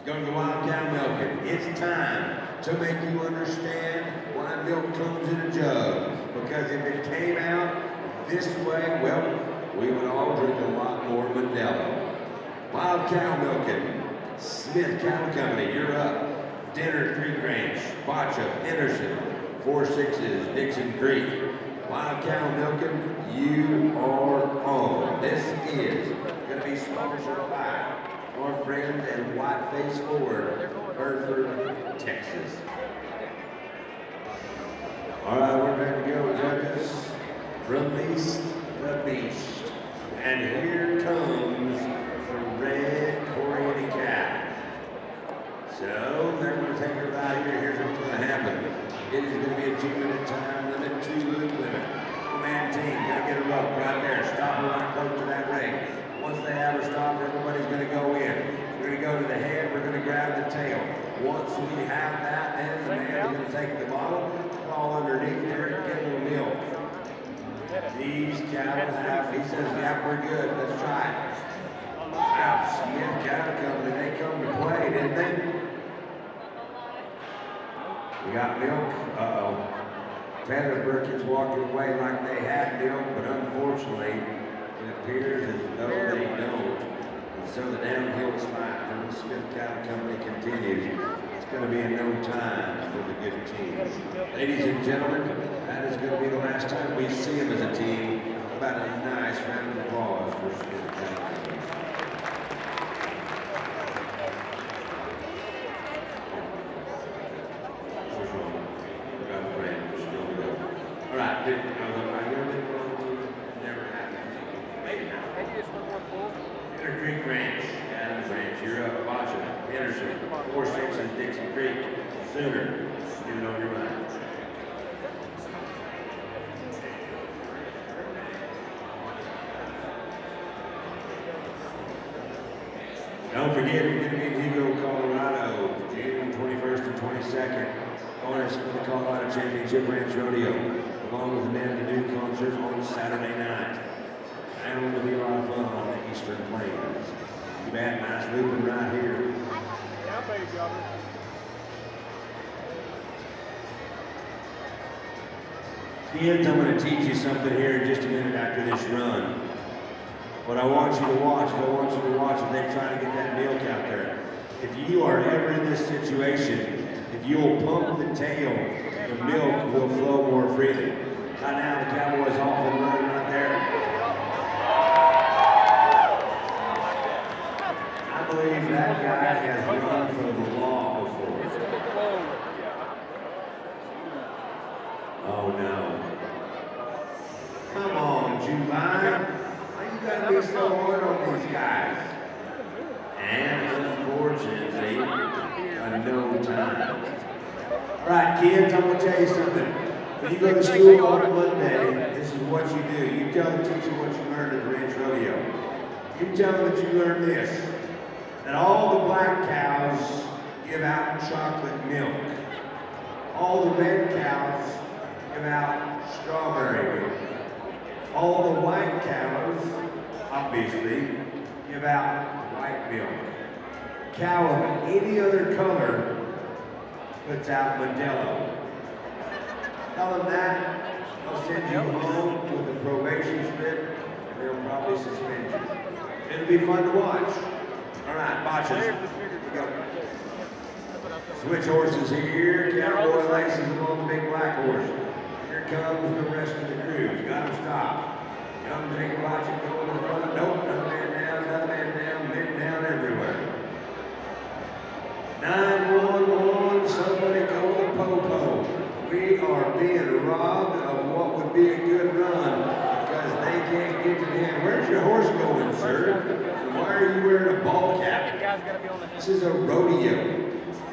Go to the wild cow milking. It's time to make you understand why milk comes in a jug. Because if it came out this way, well, we would all drink a lot more Modelo. Wild cow milking. Smith Cattle Company, you're up. Dinner, 3 Grange, Bacha, Henderson, 4 Sixes, Dixon Creek. Wild cow milking, you are on. This is going to be sponsored by our friends at Whiteface Ford, Hereford, Texas. All right, we're ready to go, judges. Release the beast. And here comes the red Korean cow. So they're going to take her right here. Here's what's going to happen. It is going to be a 2-minute time limit, 2-loop limit. Man team, got to get her up right there. Stop her right close to that ring. Once they have her stopped, everybody's going to go in. We're going to go to the head. We're going to grab the tail. Once we have that, then the man is going to take the bottle, fall underneath there, and get a little milk. These cattle have, he says, yeah, we're good. Let's try it. Wow, Smith Cattle Company, they come to play, didn't they? We got milk. Uh-oh. Taylor Burkett's walking away like they had milk, but unfortunately, it appears as though they don't. And so the downhill slide from the Smith Cattle Company continues. It's going to be in no time for the good team. Ladies and gentlemen, that is going to be the last time we see them as a team. About a nice round of applause for Smith Cattle Company. Creek Ranch, Adams Ranch, you're up. Bacha, Henderson, 4 Sixes, Dixon Creek, Sooner, get it on your mind. Don't forget, we're going to be in Hugo, Colorado, June 21st and 22nd. Join us for the Colorado Championship Ranch Rodeo, along with the Man to Do concert on Saturday night. And it'll be a lot of fun on the Eastern Plains. Too bad, nice looping right here. Yeah, I'll pay you, Jobber. Kids, I'm going to teach you something here in just a minute after this run. What I want you to watch, as they try to get that milk out there. If you are ever in this situation, if you'll pump the tail, the milk will flow more freely. Right now, the cowboy's off and running right there. I believe that guy has run from the law before. Oh no. Come on, July. Why you gotta be so hard on these guys? And unfortunately, no time. Alright, kids, I'm gonna tell you something. When you go to school on Monday, this is what you do. You tell the teacher what you learned at the Ranch Rodeo. You tell them that you learned this. That all the black cows give out chocolate milk. All the red cows give out strawberry milk. All the white cows, obviously, give out white milk. Cow of any other color puts out Modelo. Tell them that, they'll send you home with a probation slip, and they'll probably suspend you. It'll be fun to watch. All right, Botches, here we go. Switch horses here. Cowboy laces along the big black horse. Here comes the rest of the crew. You got to stop. Young Jake Botches going in the front. Nope, another man down, men down everywhere. 911, somebody call the Popo. We are being robbed of what would be a good run because they can't get to the end. Where's your horse going, sir? Why are you wearing a ball cap? This is a rodeo.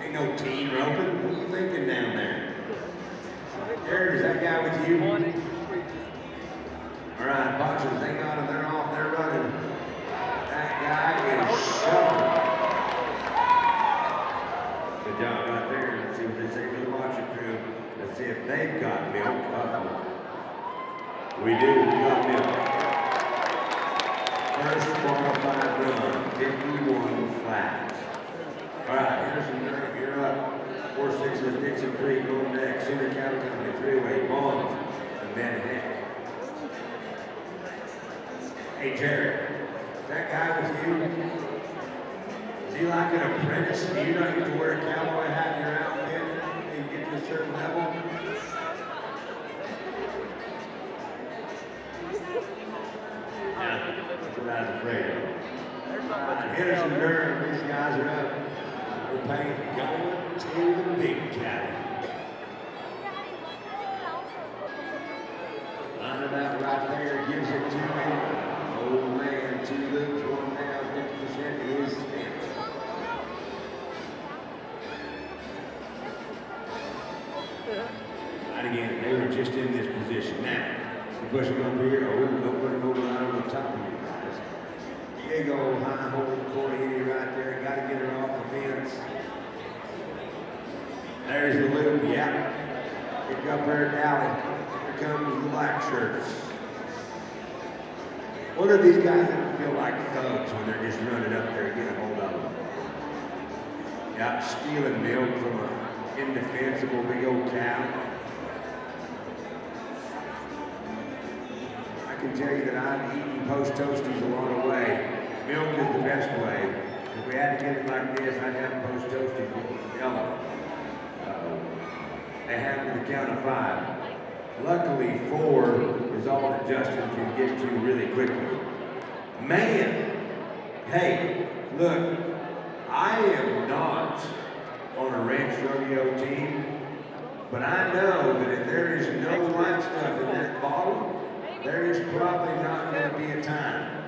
Ain't no team roping. What are you thinking down there? There, is that guy with you? All right, boxers, they got him. They're off. They're running. That guy is shoving. Good job right there. Let's see what they say to the watching crew. Let's see if they've got milk. We do. We got milk. First qualified run, 51 flat. All right, Henderson, you're up. 4-6 Dixon Creek going next. Center County Company, 3-way, Bonds, and Manhattan. Hey, Jared, that guy with you, is he like an apprentice? Do you not get to wear a cowboy hat in your outfit when you get to a certain level? Yeah, that's what I was afraid of. Henderson, Durham, these guys are up. We're paying going to the big caddy. Line it out right there, gives it to him. Old man, 2 loops, 1 down, 50% is spent. Right again, they were just in this position. Now, we push them up here, or we'll put them over right over the top of you guys. Big old high hole Corey right there, got to get her off the fence. There's the loop, yeah. Pick up her Dally. Here comes the black shirts. What are these guys that feel like thugs when they're just running up there and getting a hold of them? Yeah, stealing milk from an indefensible big old cow. I can tell you that I've eaten post toasties along the way. Milk is the best way. If we had to get it like this, I'd have post toasties with yellow. They have to the count of 5. Luckily, 4 is all that Justin can get to really quickly. Man, hey, look, I am not on a ranch rodeo team, but I know that if there is no white stuff in that bottle, there is probably not going to be a time.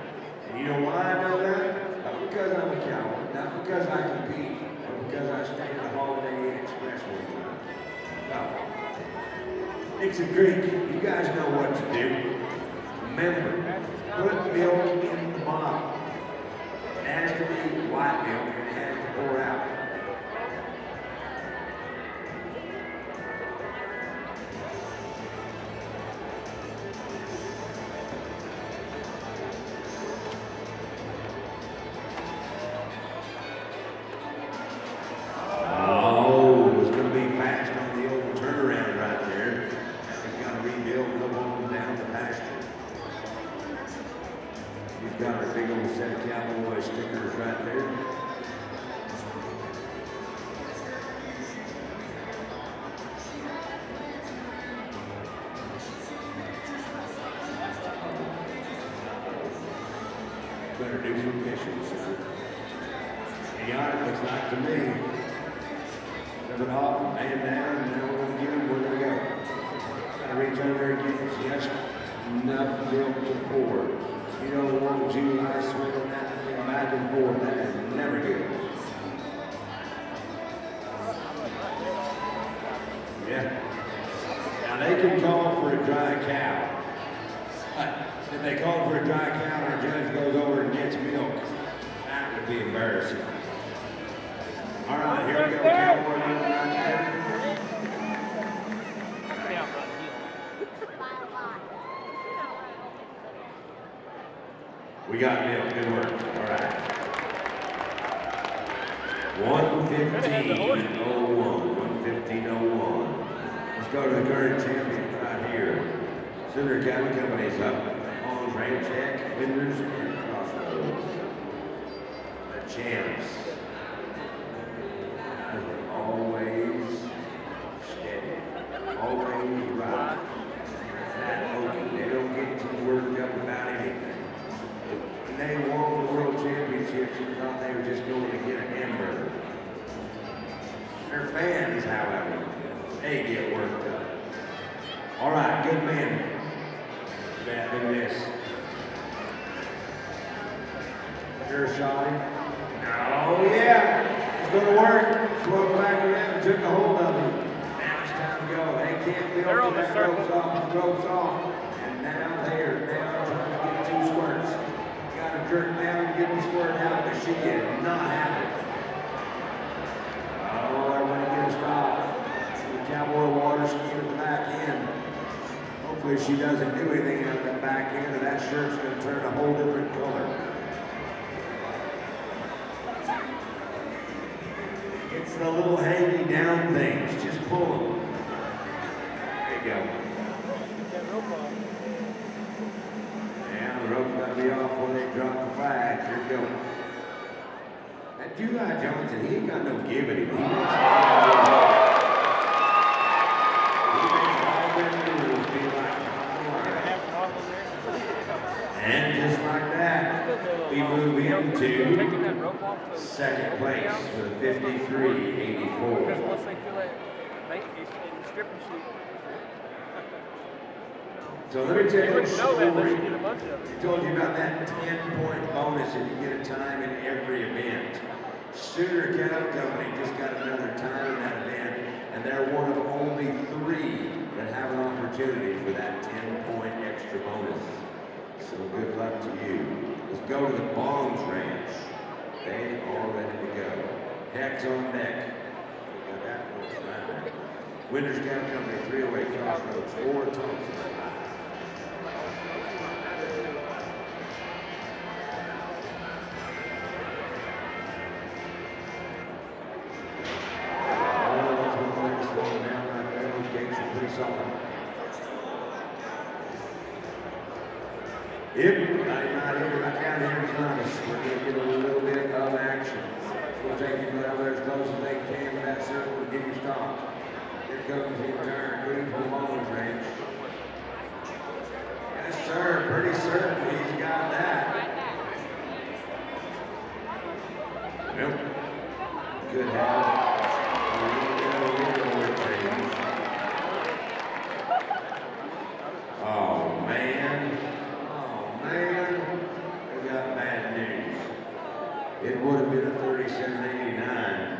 And you know why I know that? Not because I'm a cowboy, not because I compete, but because I stay at the Holiday Inn Expressway. Dixon Creek, you guys know what to do. Remember, put milk in the bottle. It has to be white milk and it has to pour out. Better do some fishing, son. Chaotic looks like to me. Step it off, man down, and now we're going to give him, we're going to go. Got to reach over there and get just enough milk to pour. You don't want July swinging that thing back and forth. That is never good. Yeah. Now they can call for a dry cow. If they call for a dry cow and our judge goes over and gets milk, that would be embarrassing. All right, here we go. Cowboy moving right there. We got milk. Good work. All right. 115.01. 115.01. Let's go to the current champion right here. Center County Company's up. Ranch Check, Vendors, and Crossroads. The champs. They're always steady. Always right. That open. They don't get too worked up about anything. When they won the World Championships, you thought they were just going to get a hamburger. Their fans, however, they get worked up. All right, good man. Look at this. Sure, Shotty. Oh, yeah. It's going to work. Swung back around and took a hold of him. Now it's time to go. They can't be able to get that ropes off. And now they are down trying to get 2 squirts. Got to jerk down and get the squirt out, but she did not have it. Oh, they're going to get a stop. The cowboy water ski at the back end. Hopefully she doesn't do anything at the back end, or that shirt's going to turn a whole different color. the little hanging down things. Just pull them. There you go. That rope off. Yeah, the rope's got to be off when they drop the flag. Here we go. That July Johnson, he ain't got no give in him. He makes all them rules be like and just like that, we move into second place with 53-84. Because once they feel that, in stripping shoot. So let me tell you a story. I told you about that 10-point bonus if you get a time in every event. Sooner Cattle Company just got another time in that event, and they're one of only 3 that have an opportunity for that 10-point extra bonus. So good luck to you. Let's go to the Bonds Ranch. They are ready to go. Heck's on deck. We got that one right. Winters Cattle Company, 308 Crossroads, 4 Thompson. Yep, right here, right down here in front of us. We're going to get a little bit of action. We'll take you down there as close as they can with that circle and get you stopped. Here comes the turn, Queen from Long Range. Yes, sir, pretty certain he's got that. Nope. Good have. Oh, man. We got bad news. It would have been a 37.89,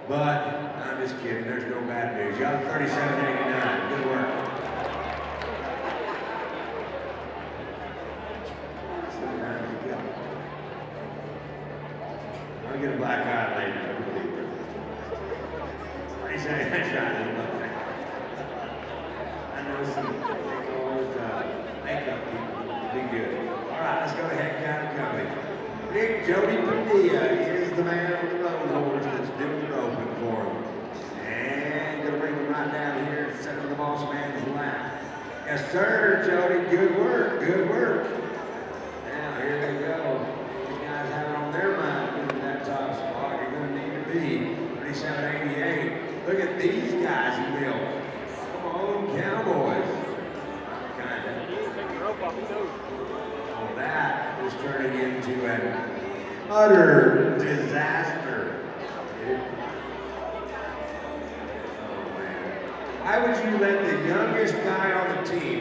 but I'm just kidding. There's no bad news. You got 37.89. Good work. Sometimes you go. I'll get a black eye later. What do you say? That's right. I know some makeup people. Be good. All right, let's go to Heck Cattle Company. Nick Jody Padilla is the man on the road horse that's doing the roping for him. And gonna bring him right down here and set him in the boss man's lap. Yes, sir, Jody. Good work. Good work. Now here they go. These guys have it on their mind to get to that top spot. You're gonna need to be 37.88. Look at these guys milk. Come on, Cowboys. Well, that is turning into an utter disaster. Oh, man. Why would you let the youngest guy on the team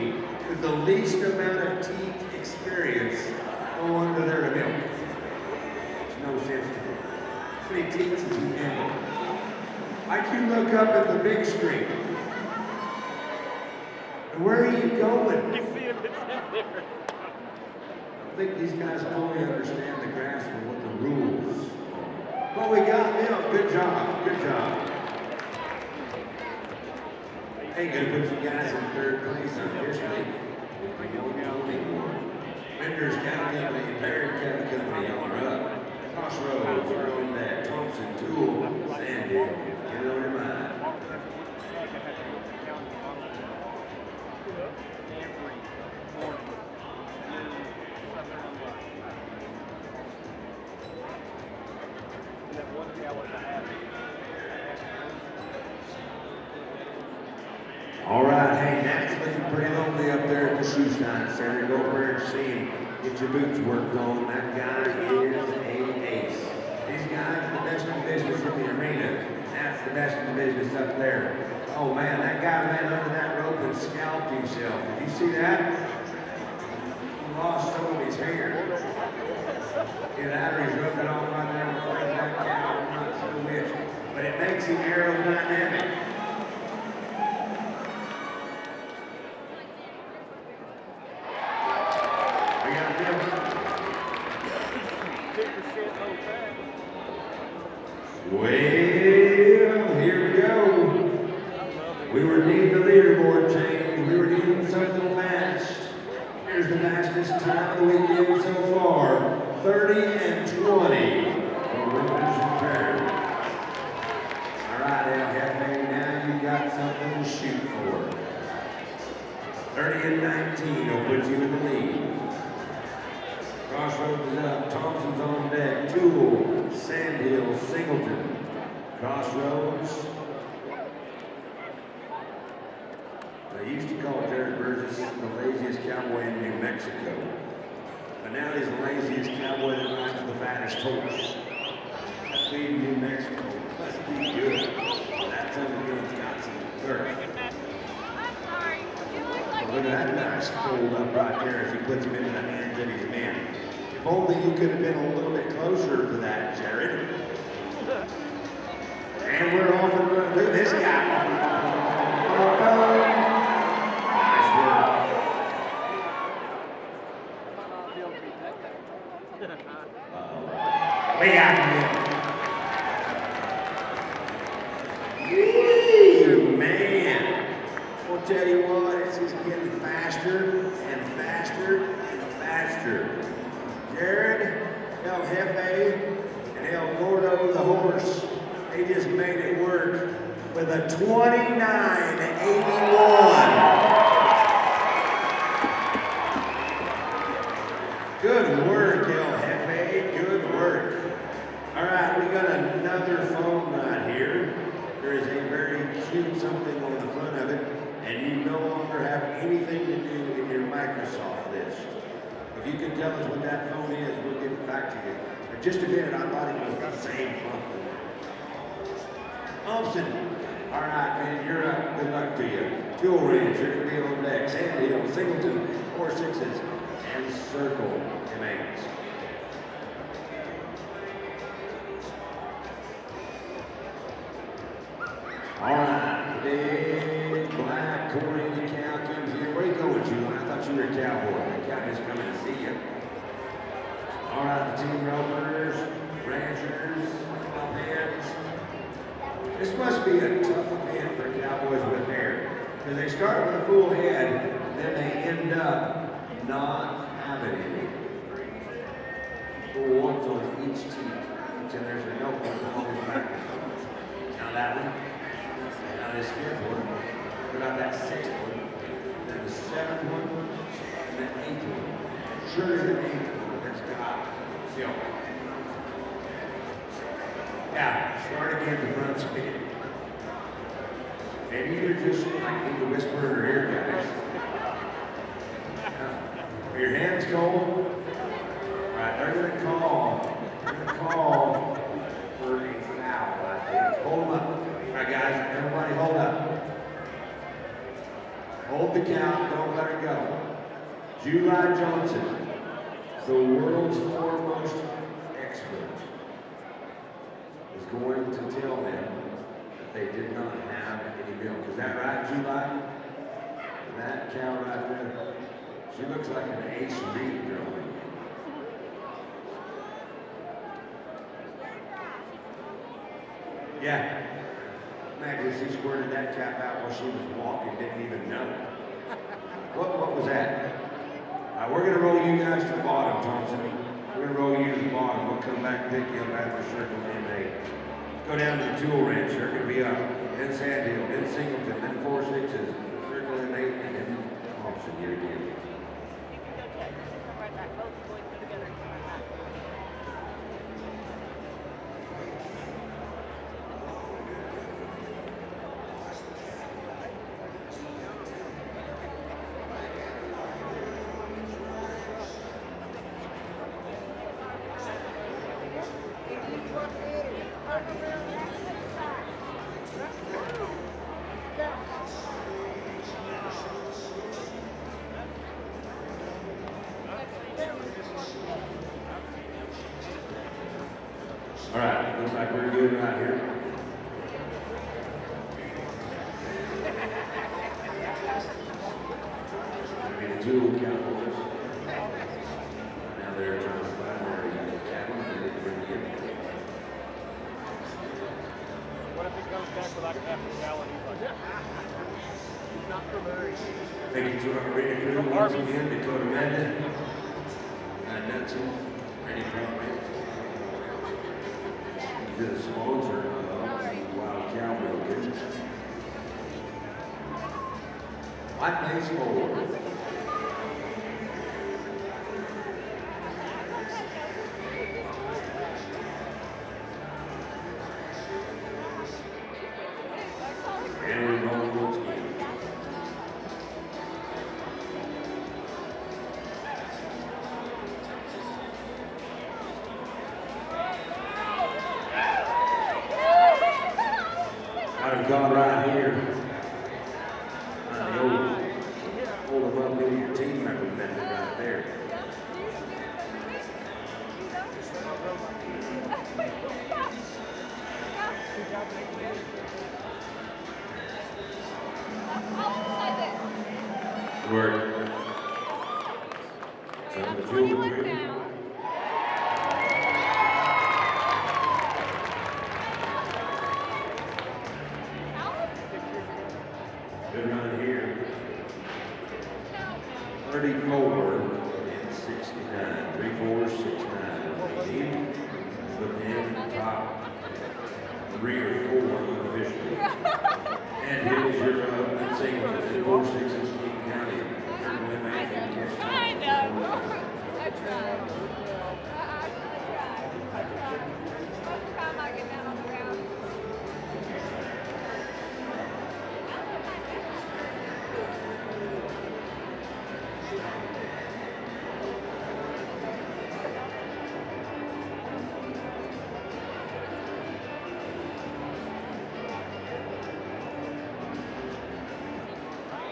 with the least amount of teeth experience go under there to milk? There's no sense to it. How many teeth does he handle? Like you look up at the big screen. And where are you going? You see if it's in there. I think these guys fully understand the grasp of what the rules are. But we got them. Good job. Good job. Ain't gonna put you guys in third place, unfortunately. We don't know anymore. Winters Cattle Company, Perry Cattle Company on up. Crossroads, we're on that. Thompson, Tool, Sandy. Get it on your mind. All right, hey, Nat's looking pretty lonely up there at the shoe shine center. Go over there and see him. Get your boots worked on. That guy is an ace. These guys are the best in the business in the arena. Nat's the best in the business up there. Oh man, that guy ran under that rope and scalped himself. Did you see that? He lost some of his hair. Either that or he's rubbed it off right there on the front of that cow. I'm not sure which. But it makes him aerodynamic. Well, here we go. We were needing the leaderboard change. We were needing something matched. Here's the fastest time of the weekend so far. 30 and 20 for Winters and Perry. 19 will put you in the lead. Crossroads is up, Thompson's on deck, Tool, Sandhill, Singleton. Crossroads. They used to call Jared Burgess the laziest cowboy in New Mexico. But now he's the laziest cowboy that rides the fattest horse. Feed New Mexico must be good. That's underneath got some girth. Look at that nice fold up right there as he puts him into the hands of his men. If only you could have been a little bit closer to that, Jared. And we're off and running. Look at this guy. Nice work. We got him. Woo, man. I'll tell you what, it's just getting faster and faster and faster. Jared, El Jefe, and El Gordo the horse, they just made it work with a 29.81. Good work, El Jefe, good work. All right, we got another phone right here. There is a very cute something on the front of it, and you no longer have anything to do in your Microsoft list. If you can tell us what that phone is, we'll get it back to you. In just a minute, I thought it was the same phone. Thompson, all right, man, you're up. Good luck to you. Tool Ranch, you're going to be on deck. Sandhill, Singleton, 4 6s, and Circle remains. All right, the big black Corey cow comes in. Where are you going, Julie? I thought you were a cowboy. The cow just coming to see you. All right, the team ropers, ranchers, fans. This must be a tough event for cowboys with hair, because they start with a full head, then they end up not having any. Full ones on each teeth, and there's a note on his back. Now that one. Now this 5th one, what about that 6th one, then the 7th one, and the 8th one. Surely the 8th one, that's God. Still. Yeah, start again the front speed. Maybe you're just like need to whisper in her ear, guys. Are your hands cold? Right, they're gonna call for a foul, I think. Hold them up. All right, guys, everybody hold up. Hold the count, don't let her go. July Johnson, the world's foremost expert, is going to tell them that they did not have any milk. Is that right, July? That cow right there, she looks like an ace breed girl. Yeah. Imagine she squirted that cap out while she was walking, didn't even know. What was that? We're going to roll you guys to the bottom, Thompson. We're going to roll you to the bottom. We'll come back and pick you up after Circle and 8. Go down to the Tool Ranch. They're going to be up. Then Sandhill, then Singleton, then 4 6s. Circle and 8, and then Thompson here again. All right, looks like we're good right here. Maybe the Tool Cowboys. Now they're trying to find their cattle and they didn't bring it in. What if it comes back without half a gallon? He's not from Murray. Thank you to our radio crew once again, Dakota Mendon, Nutson, Randy Crowley. The sponsor of Wild Cow Milking. White Base 4. caught right here. The hold them up in your team member method right there. Work. So the fuel crew. Good run here. 34 and 69. 3-4, 6-9. Put in the top 3 or 4 officially. And here's your singles. 4, 6, and King County. I know. I tried. I tried. Most of the time I get down on the ground.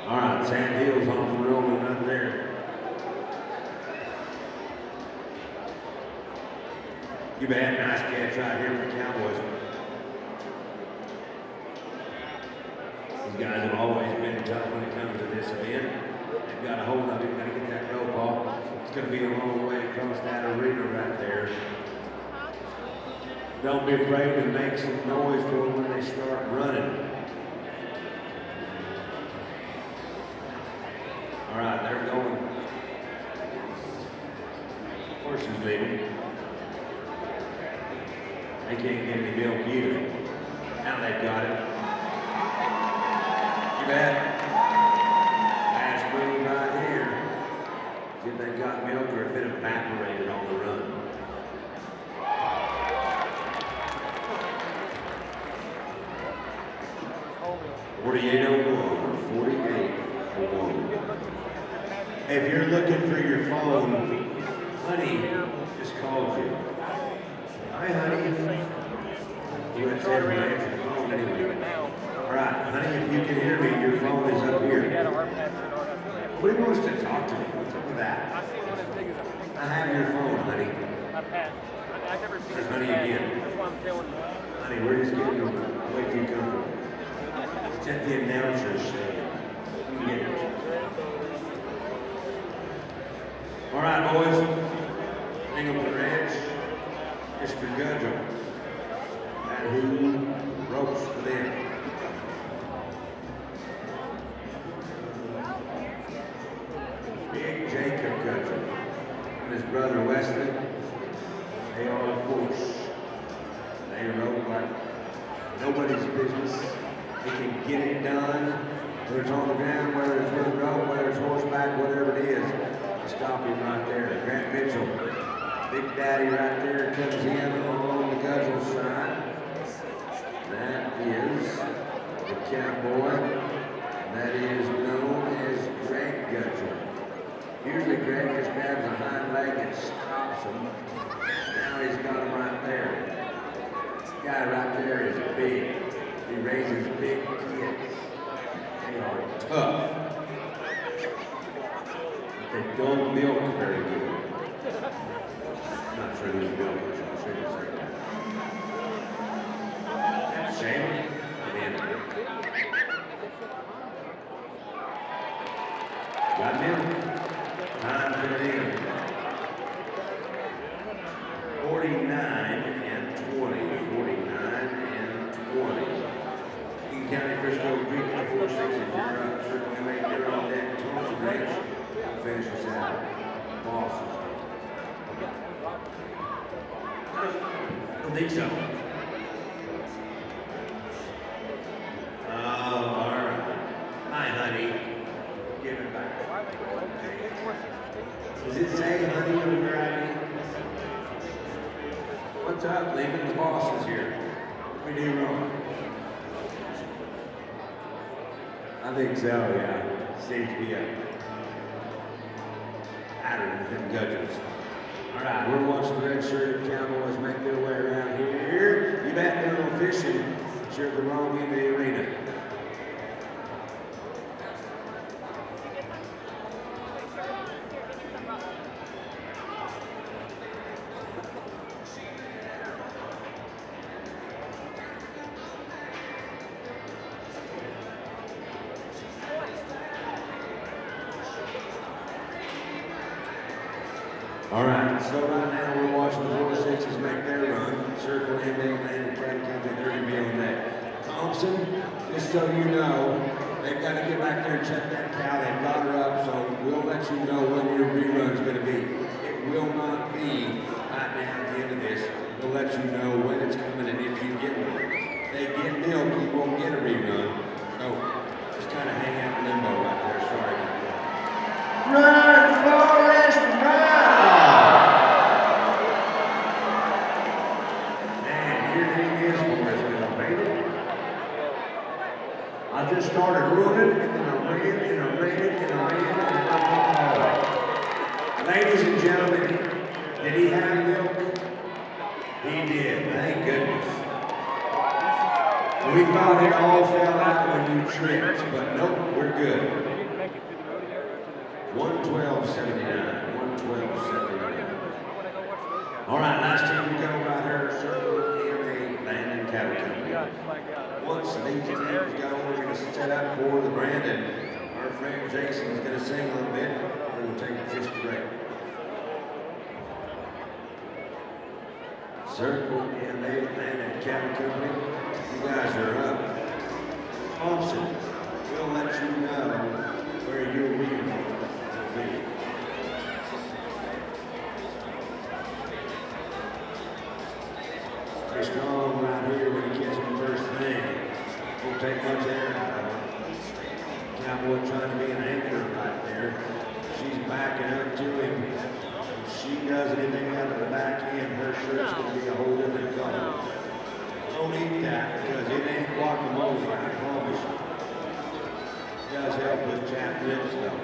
All right, Sand Hills off the rolling right there. You bet, nice catch right here for the Cowboys. These guys have always been tough when it comes to this event. They've got a hold of it, got to get that rope off. It's going to be a long way across that arena right there. Don't be afraid to make some noise for them when they start running. All right, they're going. Horse is leaving. They can't get any milk either. Now they've got it. You bet. Last move right here. See if they've got milk or if it evaporated on the run. If you're looking for your phone, honey just called you. Hi, honey. You went to answer the phone anyway. All right, honey, if you can hear me, your phone is up here. What do you want us to talk to me? What's up with that? I have your phone, honey. There's honey again. Honey, we're just getting way too comfortable. It's at the announcer's stand. You get it. All right, boys. Hang up the ranch. Mr. Gudgel. And who ropes for them? Big Jacob Gudgel and his brother Wesley. They are, of course, they rope like nobody's business. They can get it done, whether it's on the ground, whether it's with a rope, whether it's horseback, whatever it is. Stop him right there. Grant Mitchell, Big Daddy right there, comes in along the Gudgel side. That is the cowboy. That is known as Greg Gudgel. Usually Greg just grabs a hind leg and stops him. Now he's got him right there. This guy right there is big. He raises big kids. They are tough. They don't milk very good. Not sure who's milking, so I shouldn't say that. Shame. Got milk. Time for in. 49 and 20. 49 and 20. King County, Frisco, Creek, 4-6, and you're up. Certainly make your own deck. Thompson Ranch. Finish this out. Bosses. I don't think so. Oh, all right. Hi, honey. Give it back. Does it say honey on your ID? What's up, Lincoln? The boss is here. What we do wrong? I think so, yeah. Seems to be a pattern within Gudgels. All right, we're watching the red-shirted Cowboys make their way around here. You bet they're on fishing but you're at the wrong end of the arena. All right, so right now we're watching the 4-6s make their run. Circle in, they landed, County Company, they're going to be on that. Thompson, just so you know, they've got to get back there and check that cow. They've got her up, so we'll let you know when your rerun's going to be. It will not be right now at the end of this. We'll let you know when it's coming and if you get one. If they get milk, you won't get a rerun. So just kind of hang out in limbo right there. Sorry about that. Run, Forrest, run! I just started running, and then I ran, and I ran, and I ran, and I ran. Ladies and gentlemen, did he have milk? He did, thank goodness. We thought it all fell out when you tripped, but nope, we're good. 112.79, 112.79. All right, last team to go right here, Circle MA Landon Cattle Company. Once these teams go, we're going to set up for the Brandon. Our friend Jason is going to sing a little bit. We're going to take just a break. Circle MA Landon Cattle Company. You guys are up. Thompson, we'll let you know where you're reading to be. Pretty strong right here when he gets him first thing. Won't take much air out of him. Cowboy trying to be an anchor right there. She's backing up to him. If she does anything out of the back end, her shirt's going to be a whole different color. Don't eat that because it ain't guacamole, I promise you. It does help with chapped lips though.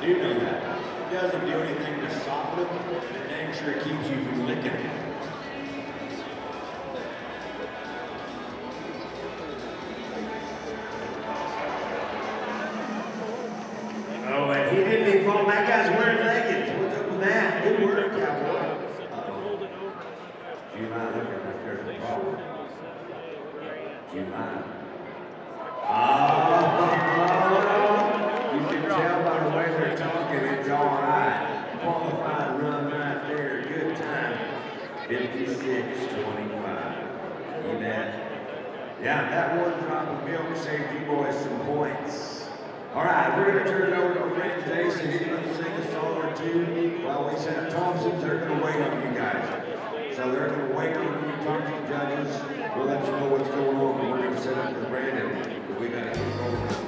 Do you know that? It doesn't do anything to soften them, and it dang sure keeps you from licking it. Oh, and he didn't even fall. That guy's wearing leggings. What's up with that? Good work, Cowboy. You mind looking like there's a problem? You mind? You can tell by the way they're talking, it's all right. Qualified run right there. Good time. 56.25. You bet. Yeah, that one drop of milk saved you boys some points. All right, we're going to turn it over to our friend Jason. He's going to sing a song or two while we set up Thompson's. They're going to wait on you guys. So they're going to wait on you to talk to the judges. We'll let you know what's going on. We're going to set up the Brandon. We got to keep going.